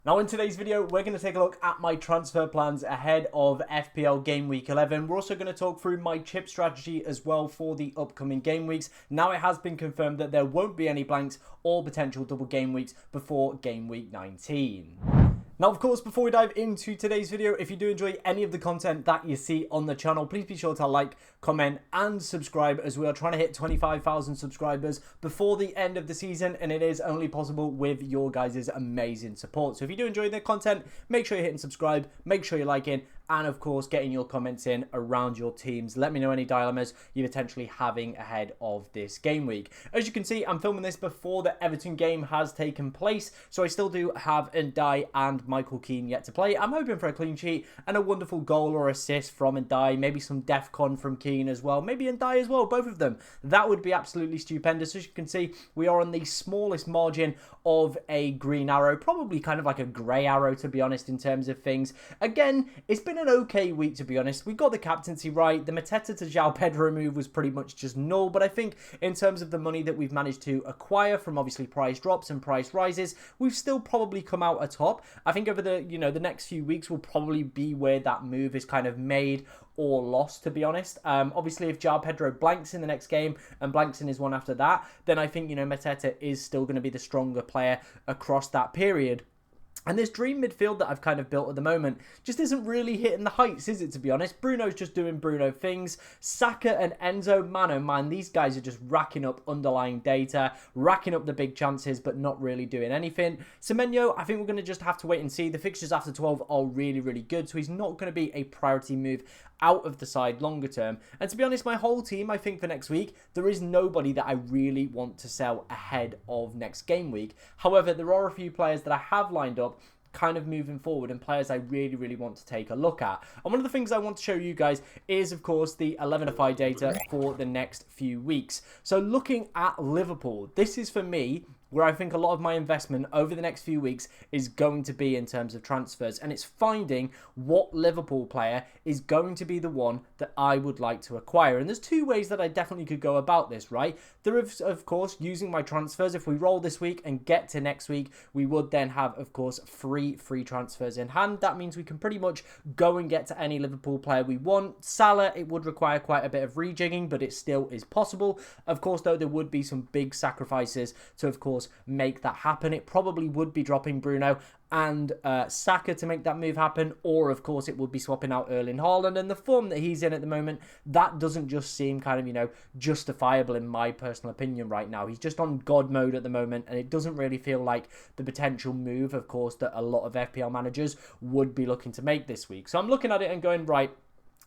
Now in today's video, we're going to take a look at my transfer plans ahead of FPL Game Week 11. We're also going to talk through my chip strategy as well for the upcoming game weeks. Now it has been confirmed that there won't be any blanks or potential double game weeks before Game Week 19. Now, of course, before we dive into today's video, if you do enjoy any of the content that you see on the channel, please be sure to like, comment, and subscribe, as we are trying to hit 25,000 subscribers before the end of the season, and it is only possible with your guys' amazing support. So if you do enjoy the content, make sure you're hitting subscribe, make sure you're liking, and of course, getting your comments in around your teams. Let me know any dilemmas you're potentially having ahead of this game week. As you can see, I'm filming this before the Everton game has taken place, so I still do have Ndai and Michael Keane yet to play. I'm hoping for a clean sheet and a wonderful goal or assist from Ndai, maybe some DEFCON from Keane as well, maybe Ndai as well, both of them. That would be absolutely stupendous. As you can see, we are on the smallest margin of a green arrow, probably kind of like a grey arrow, to be honest, in terms of things. Again, it's been an okay week, to be honest. We got the captaincy right. The Mateta to João Pedro move was pretty much just null, but I think in terms of the money that we've managed to acquire from obviously price drops and price rises, we've still probably come out atop. I think over the the next few weeks will probably be where that move is kind of made or lost, to be honest. Obviously, if João Pedro blanks in the next game and blanks in his one after that, then I think Mateta is still going to be the stronger player across that period. And this dream midfield that I've kind of built at the moment just isn't really hitting the heights, is it, to be honest? Bruno's just doing Bruno things. Saka and Enzo, man oh man, these guys are just racking up underlying data, racking up the big chances, but not really doing anything. Semenyo, I think we're going to just have to wait and see. The fixtures after 12 are really, really good, so he's not going to be a priority move out of the side longer term. And to be honest, my whole team, I think for next week, there is nobody that I really want to sell ahead of next game week. However, there are a few players that I have lined up kind of moving forward and players I really, really want to take a look at. And one of the things I want to show you guys is, of course, the 11FI data for the next few weeks. So looking at Liverpool, this is for me where I think a lot of my investment over the next few weeks is going to be in terms of transfers. And it's finding what Liverpool player is going to be the one that I would like to acquire. And there's two ways that I definitely could go about this, right? There is, of course, using my transfers. If we roll this week and get to next week, we would then have, of course, free transfers in hand. That means we can pretty much go and get to any Liverpool player we want. Salah, it would require quite a bit of rejigging, but it still is possible. Of course, though, there would be some big sacrifices to, of course, make that happen. It probably would be dropping Bruno and Saka to make that move happen, or of course it would be swapping out Erling Haaland, and the form that he's in at the moment, that doesn't just seem kind of justifiable in my personal opinion right now. He's just on God mode at the moment, and it doesn't really feel like the potential move, of course, that a lot of FPL managers would be looking to make this week. So I'm looking at it and going, right,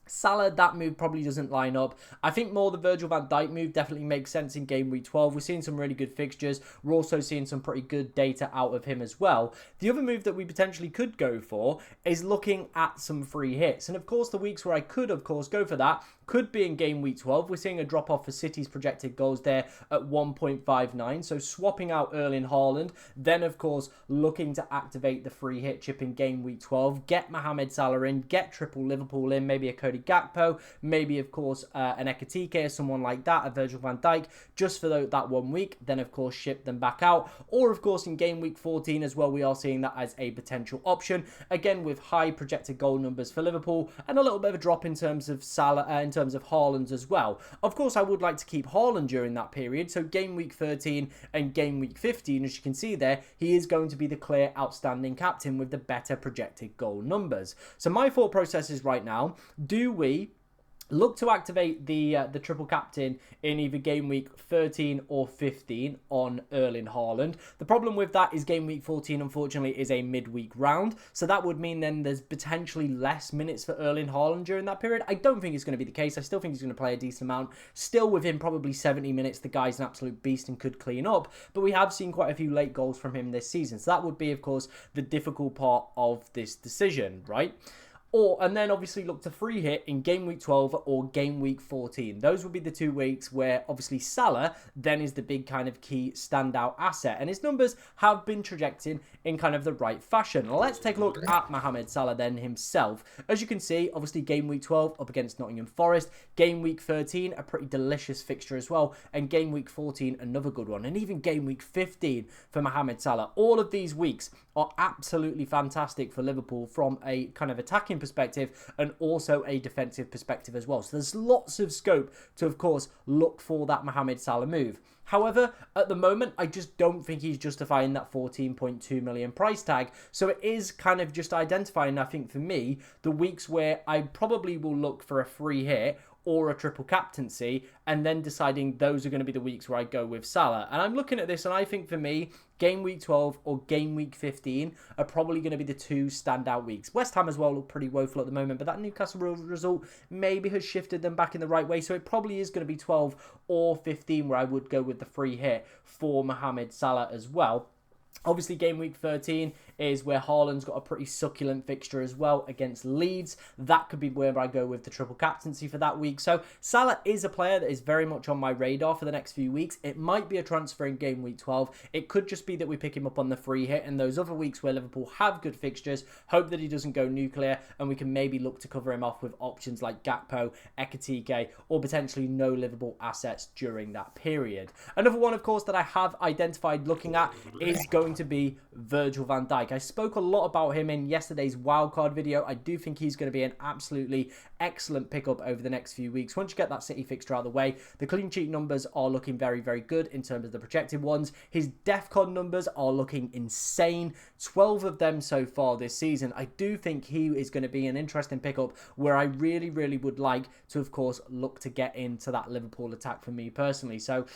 Salah, that move probably doesn't line up. I think more the Virgil van Dijk move definitely makes sense in game week 12. We're seeing some really good fixtures. We're also seeing some pretty good data out of him as well. The other move that we potentially could go for is looking at some free hits. And of course, the weeks where I could, of course, go for that could be in game week 12. We're seeing a drop off for City's projected goals there at 1.59. So swapping out Erling Haaland, then of course looking to activate the free hit chip in game week 12, get Mohamed Salah in, get triple Liverpool in, maybe a Cody Gakpo, maybe of course an Ekatike or someone like that, a Virgil van Dijk, just for that 1 week, then of course ship them back out. Or of course in game week 14 as well, we are seeing that as a potential option, again with high projected goal numbers for Liverpool and a little bit of a drop in terms of Salah, in terms of Haaland as well. Of course, I would like to keep Haaland during that period, so game week 13 and game week 15, as you can see there, he is going to be the clear outstanding captain with the better projected goal numbers. So my thought process is right now, do we look to activate the triple captain in either game week 13 or 15 on Erling Haaland? The problem with that is game week 14, unfortunately, is a midweek round. So that would mean then there's potentially less minutes for Erling Haaland during that period. I don't think it's going to be the case. I still think he's going to play a decent amount. Still within probably 70 minutes, the guy's an absolute beast and could clean up. But we have seen quite a few late goals from him this season. So that would be, of course, the difficult part of this decision, right? and then obviously look to free hit in game week 12 or game week 14. Those would be the 2 weeks where obviously Salah then is the big kind of key standout asset, and his numbers have been trajecting in kind of the right fashion. Let's take a look at Mohamed Salah then himself. As you can see, obviously game week 12 up against Nottingham Forest, game week 13 a pretty delicious fixture as well, and game week 14 another good one, and even game week 15 for Mohamed Salah. All of these weeks are absolutely fantastic for Liverpool from a kind of attacking perspective and also a defensive perspective as well. So there's lots of scope to, of course, look for that Mohamed Salah move. However, at the moment, I just don't think he's justifying that 14.2 million price tag. So it is kind of just identifying, I think, for me, the weeks where I probably will look for a free hit or a triple captaincy, and then deciding those are going to be the weeks where I go with Salah. And I'm looking at this, and I think for me, game week 12 or game week 15 are probably going to be the 2 standout weeks. West Ham as well look pretty woeful at the moment, but that Newcastle result maybe has shifted them back in the right way. So it probably is going to be 12 or 15 where I would go with the free hit for Mohamed Salah as well. Obviously, game week 13 is where Haaland's got a pretty succulent fixture as well against Leeds. That could be where I go with the triple captaincy for that week. So Salah is a player that is very much on my radar for the next few weeks. It might be a transfer in game week 12. It could just be that we pick him up on the free hit, and those other weeks where Liverpool have good fixtures, hope that he doesn't go nuclear, and we can maybe look to cover him off with options like Gakpo, Ekitike, or potentially no livable assets during that period. Another one, of course, that I have identified looking at is going to be Virgil van Dijk. I spoke a lot about him in yesterday's wildcard video. I do think he's going to be an absolutely excellent pickup over the next few weeks. Once you get that City fixture out of the way, the clean sheet numbers are looking very, very good in terms of the projected ones. His DEFCON numbers are looking insane. 12 of them so far this season. I do think he is going to be an interesting pickup where I really, really would like to, of course, look to get into that Liverpool attack for me personally. So,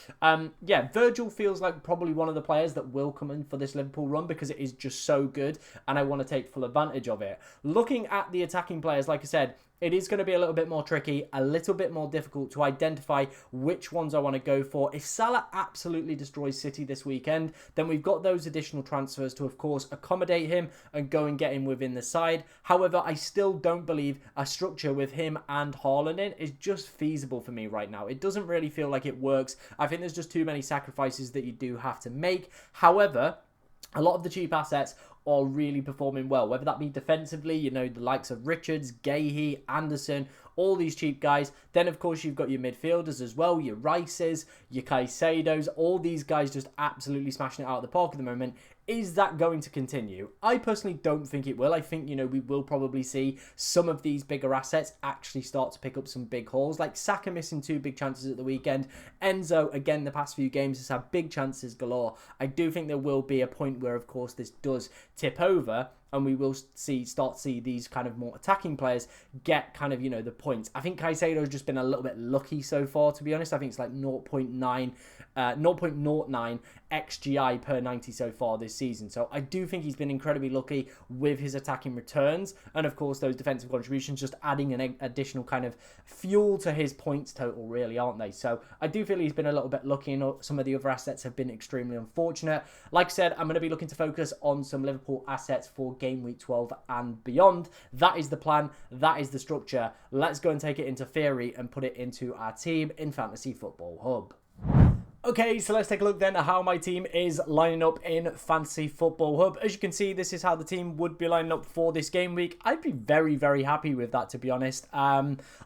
yeah, Virgil feels like probably one of the players that will come in for this Liverpool run because it is just so good and I want to take full advantage of it. Looking at the attacking players, like I said, it is going to be a little bit more tricky, a little bit more difficult to identify which ones I want to go for. If Salah absolutely destroys City this weekend, then we've got those additional transfers to, of course, accommodate him and go and get him within the side. However, I still don't believe a structure with him and Haaland in is just feasible for me right now. It doesn't really feel like it works. I think there's just too many sacrifices that you do have to make. However, a lot of the cheap assets are really performing well, whether that be defensively, you know, the likes of Richards, Gahey, Anderson, all these cheap guys. Then, of course, you've got your midfielders as well, your Rices, your Caicedos, all these guys just absolutely smashing it out of the park at the moment. Is that going to continue? I personally don't think it will. I think, you know, we will probably see some of these bigger assets actually start to pick up some big hauls, like Saka missing 2 big chances at the weekend. Enzo, again, the past few games has had big chances galore. I do think there will be a point where, of course, this does tip over and we will start to see these kind of more attacking players get kind of, you know, the points. I think Caicedo's just been a little bit lucky so far, to be honest. I think it's like 0.09 XGI per 90 so far this season. So I do think he's been incredibly lucky with his attacking returns. And of course, those defensive contributions just adding an additional kind of fuel to his points total, really, aren't they? So I do feel he's been a little bit lucky, and some of the other assets have been extremely unfortunate. Like I said, I'm going to be looking to focus on some Liverpool assets for game week 12 and beyond. That is the plan. That is the structure. Let's go and take it into theory and put it into our team in Fantasy Football Hub. Okay, so let's take a look then at how my team is lining up in Fantasy Football Hub. As you can see, this is how the team would be lining up for this game week. I'd be very, very happy with that, to be honest.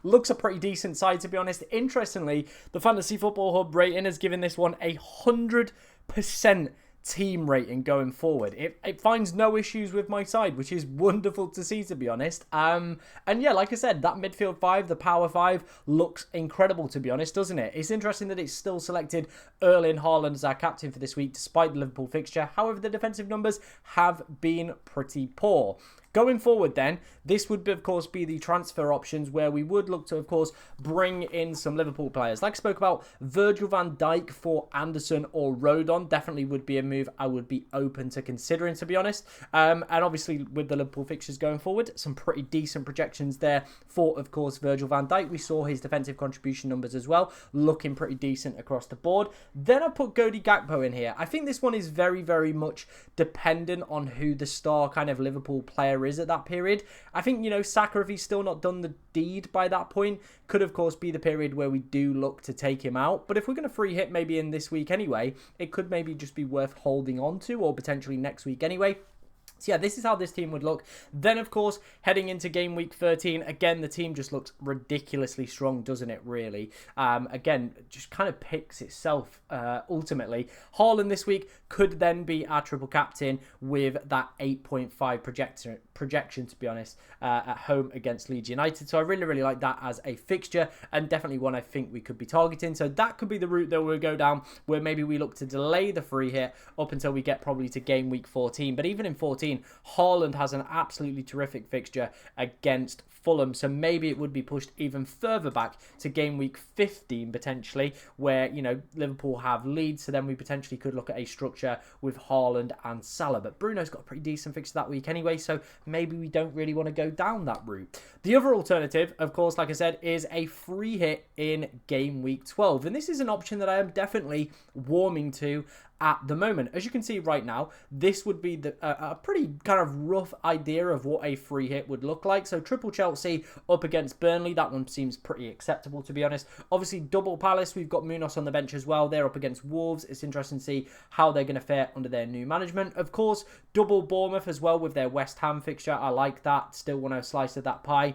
Looks a pretty decent side, to be honest. Interestingly, the Fantasy Football Hub rating has given this one 100% team rating going forward. It finds no issues with my side, which is wonderful to see, to be honest. And yeah, like I said, that midfield 5, the power 5, looks incredible, to be honest, doesn't it? It's interesting that it's still selected Erling Haaland as our captain for this week, despite the Liverpool fixture. However, the defensive numbers have been pretty poor. Going forward then, this would, of course, be the transfer options where we would look to, of course, bring in some Liverpool players. Like I spoke about, Virgil van Dijk for Anderson or Rodon definitely would be a move I would be open to considering, to be honest. And obviously, with the Liverpool fixtures going forward, some pretty decent projections there for, of course, Virgil van Dijk. We saw his defensive contribution numbers as well, looking pretty decent across the board. Then I put Cody Gakpo in here. I think this one is very, very much dependent on who the star kind of Liverpool player there is at that period. I think, you know, Saka, if he's still not done the deed by that point, could of course be the period where we do look to take him out. But if we're going to free hit maybe in this week anyway, it could maybe just be worth holding on to, or potentially next week anyway. So yeah, this is how this team would look. Then, of course, heading into game week 13, again, the team just looks ridiculously strong, doesn't it, really? Again, just kind of picks itself, ultimately. Haaland this week could then be our triple captain with that 8.5 projection, to be honest, at home against Leeds United. So I really, really like that as a fixture, and definitely one I think we could be targeting. So that could be the route that we'll go down, where maybe we look to delay the free hit up until we get probably to game week 14. But even in 14, Haaland has an absolutely terrific fixture against Fulham, so maybe it would be pushed even further back to game week 15 potentially, where, you know, Liverpool have Leeds, so then we potentially could look at a structure with Haaland and Salah. But Bruno's got a pretty decent fixture that week anyway, so maybe we don't really want to go down that route. The other alternative, of course, like I said, is a free hit in game week 12, and this is an option that I am definitely warming to at the moment. As you can see right now, this would be a pretty kind of rough idea of what a free hit would look like. So triple Chelsea up against Burnley, that one seems pretty acceptable, to be honest. Obviously, double Palace, we've got Munoz on the bench as well. They're up against Wolves. It's interesting to see how they're going to fare under their new management. Of course, double Bournemouth as well with their West Ham fixture. I like that. Still want a slice of that pie.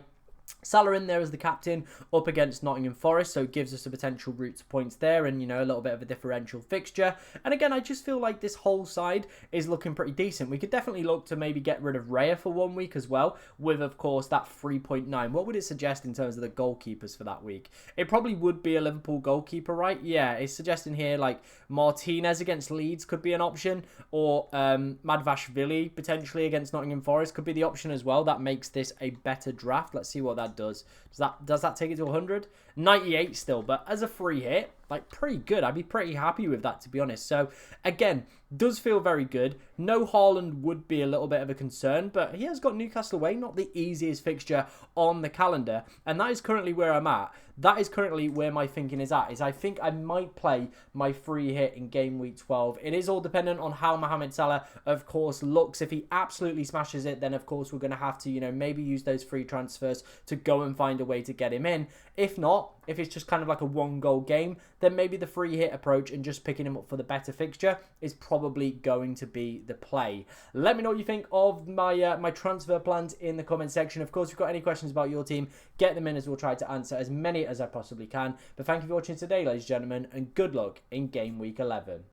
Salah in there as the captain up against Nottingham Forest, so it gives us a potential route to points there, and, you know, a little bit of a differential fixture. And again, I just feel like this whole side is looking pretty decent. We could definitely look to maybe get rid of Raya for 1 week as well, with, of course, that 3.9. What would it suggest in terms of the goalkeepers for that week? It probably would be a Liverpool goalkeeper, right? Yeah, it's suggesting here like Martinez against Leeds could be an option, or Madvashvili potentially against Nottingham Forest could be the option as well. That makes this a better draft. Let's see what that does. Does that take it to 100? 98 still, but as a free hit, like, pretty good. I'd be pretty happy with that, to be honest. So again, does feel very good. No Haaland would be a little bit of a concern, but he has got Newcastle away, not the easiest fixture on the calendar, and that is currently where I'm at. That is currently where my thinking is at, is I think I might play my free hit in game week 12. It is all dependent on how Mohamed Salah, of course, looks. If he absolutely smashes it, then of course we're going to have to, you know, maybe use those free transfers to go and find a way to get him in. If not, if it's just kind of like a one-goal game, then maybe the free hit approach and just picking him up for the better fixture is probably going to be the play. Let me know what you think of my transfer plans in the comment section. Of course, if you've got any questions about your team, get them in, as we'll try to answer as many as I possibly can. But thank you for watching today, ladies and gentlemen, and good luck in game week 11.